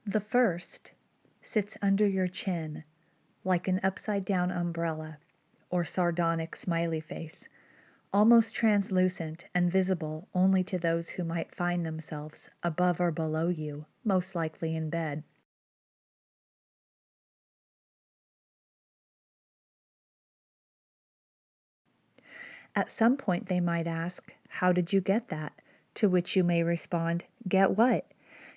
The first sits under your chin like an upside-down umbrella or sardonic smiley face, almost translucent and visible only to those who might find themselves above or below you, most likely in bed. At some point they might ask, "How did you get that?" To which you may respond, "Get what?"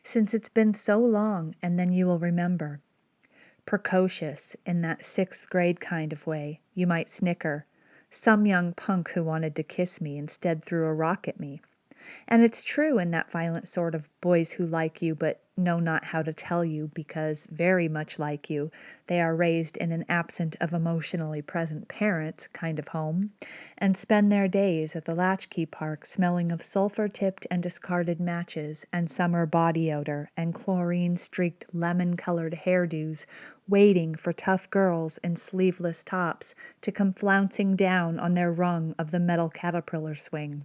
Since it's been so long, and then you will remember. Precocious, in that sixth grade kind of way, you might snicker. Some young punk who wanted to kiss me instead threw a rock at me. And it's true in that violent sort of boys who like you but know not how to tell you because, very much like you, they are raised in an absent of emotionally present parents kind of home, and spend their days at the latchkey park smelling of sulphur-tipped and discarded matches and summer body odor and chlorine-streaked lemon-colored hairdos, waiting for tough girls in sleeveless tops to come flouncing down on their rung of the metal caterpillar swing.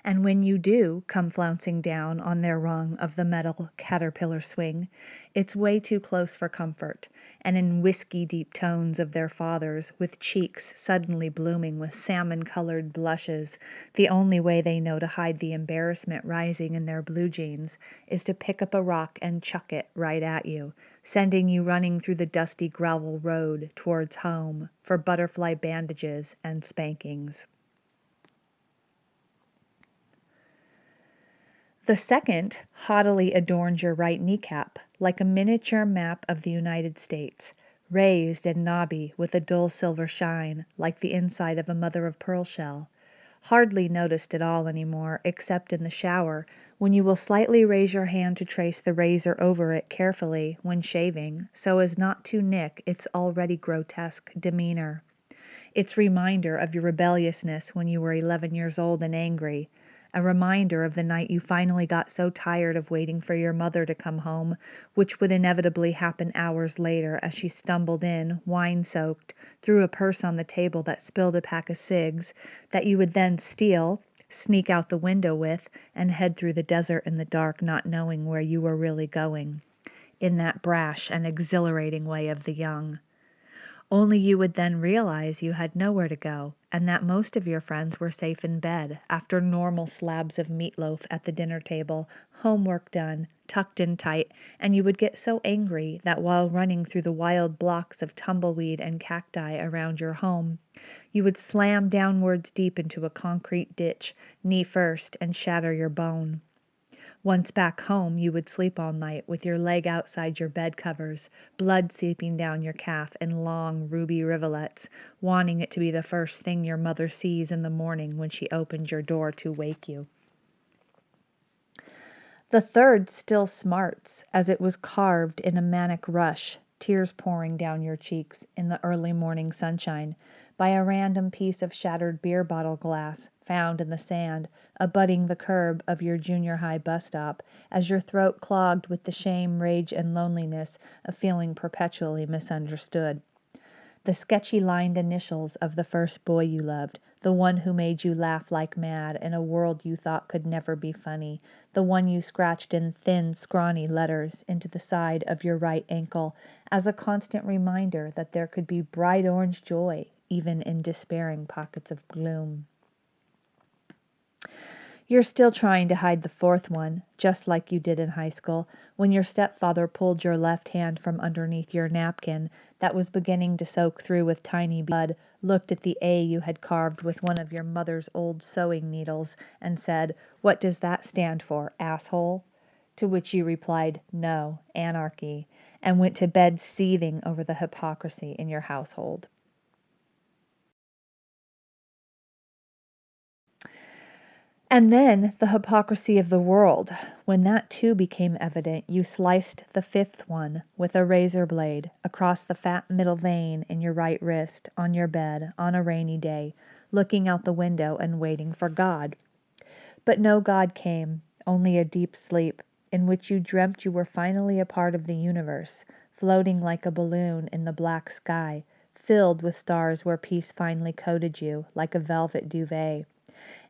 And when you do come flouncing down on their rung of the metal caterpillar swing, it's way too close for comfort, and in whiskey-deep tones of their fathers, with cheeks suddenly blooming with salmon-colored blushes, the only way they know to hide the embarrassment rising in their blue jeans is to pick up a rock and chuck it right at you, sending you running through the dusty gravel road towards home for butterfly bandages and spankings. The second haughtily adorns your right kneecap, like a miniature map of the United States, raised and knobby with a dull silver shine, like the inside of a mother-of-pearl shell, hardly noticed at all any more, except in the shower, when you will slightly raise your hand to trace the razor over it carefully when shaving, so as not to nick its already grotesque demeanor. Its reminder of your rebelliousness when you were 11 years old and angry, a reminder of the night you finally got so tired of waiting for your mother to come home, which would inevitably happen hours later as she stumbled in, wine-soaked, threw a purse on the table that spilled a pack of cigs, that you would then steal, sneak out the window with, and head through the desert in the dark, not knowing where you were really going, in that brash and exhilarating way of the young. Only you would then realize you had nowhere to go, and that most of your friends were safe in bed, after normal slabs of meatloaf at the dinner table, homework done, tucked in tight, and you would get so angry that while running through the wild blocks of tumbleweed and cacti around your home, you would slam downwards deep into a concrete ditch, knee first, and shatter your bone. Once back home, you would sleep all night with your leg outside your bed covers, blood seeping down your calf in long ruby rivulets, wanting it to be the first thing your mother sees in the morning when she opened your door to wake you. The third still smarts, as it was carved in a manic rush, tears pouring down your cheeks in the early morning sunshine, by a random piece of shattered beer bottle glass found in the sand, abutting the curb of your junior high bus stop, as your throat clogged with the shame, rage, and loneliness of feeling perpetually misunderstood. The sketchy lined initials of the first boy you loved, the one who made you laugh like mad in a world you thought could never be funny, the one you scratched in thin, scrawny letters into the side of your right ankle as a constant reminder that there could be bright orange joy even in despairing pockets of gloom. You're still trying to hide the fourth one, just like you did in high school, when your stepfather pulled your left hand from underneath your napkin that was beginning to soak through with tiny blood, looked at the A you had carved with one of your mother's old sewing needles, and said, "What does that stand for, asshole?" To which you replied, "No, anarchy," and went to bed seething over the hypocrisy in your household. And then the hypocrisy of the world. When that too became evident, you sliced the fifth one with a razor blade across the fat middle vein in your right wrist on your bed on a rainy day, looking out the window and waiting for God. But no God came, only a deep sleep, in which you dreamt you were finally a part of the universe, floating like a balloon in the black sky, filled with stars where peace finally coated you like a velvet duvet.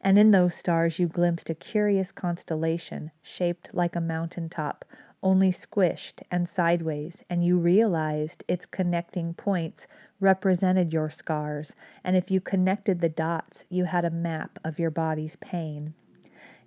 And in those stars you glimpsed a curious constellation shaped like a mountain top, only squished and sideways, and you realized its connecting points represented your scars, and if you connected the dots, you had a map of your body's pain.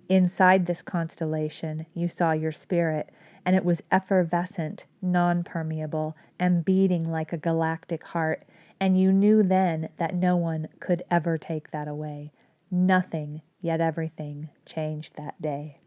Inside this constellation, you saw your spirit, and it was effervescent, non-permeable, and beating like a galactic heart, and you knew then that no one could ever take that away. Nothing, yet everything, changed that day.